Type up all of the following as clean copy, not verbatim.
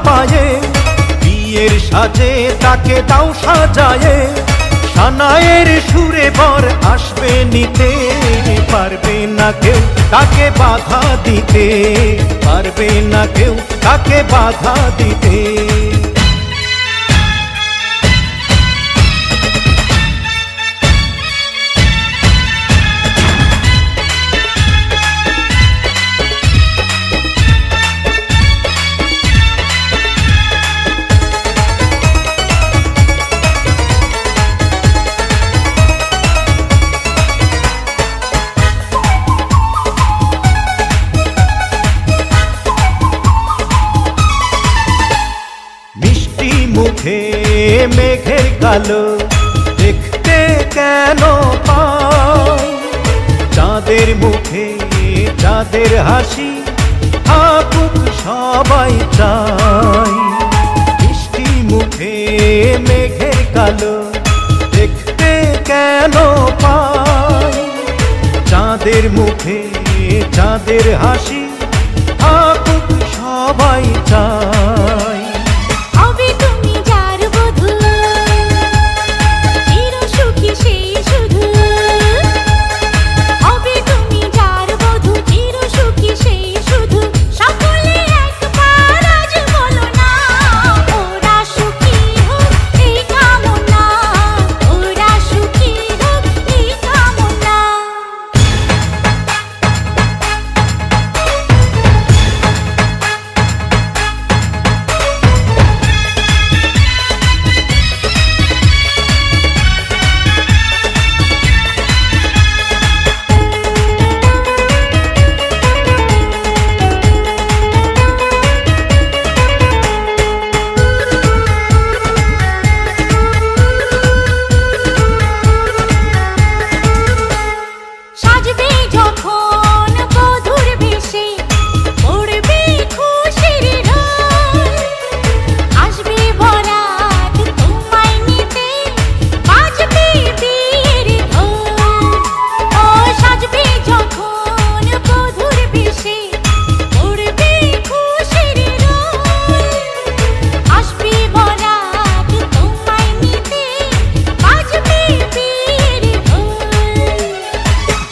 পায়ে, বিয়ের সাজে তাকে দাও সাজায়ে। সানায়ের সুরে বর আসবে নিতে, পারবে না কেউ তাকে বাধা দিতে, পারবে না কেউ তাকে বাধা দিতে। মুখে মেঘের কালো দেখতে কেন পাই, চাঁদের মুখে চাঁদের হাসি থাকুক সবাই চাই। মিষ্টি মুখে মেঘের কালো দেখতে কেন পাই, চাঁদের মুখে চাঁদের হাসি থাকুক সবাই চাই।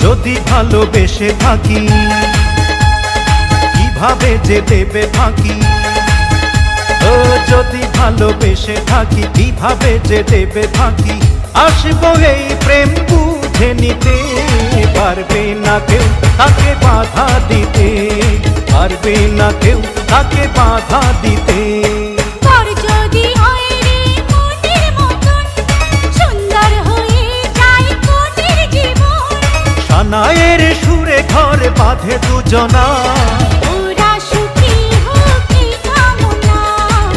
যদি ভালোবেসে থাকি কিভাবে যে দেবে ফাঁকি, ও যদি ভালোবেসে থাকি কিভাবে যে দেবে ফাঁকি। আসবো এই প্রেম বুঝে নিতে, পারবে না কেউ তাকে বাধা দিতে, পারবে না কেউ তাকে বাধা দিতে। সানায়ের সুরে ঘর বাঁধে দুজনা,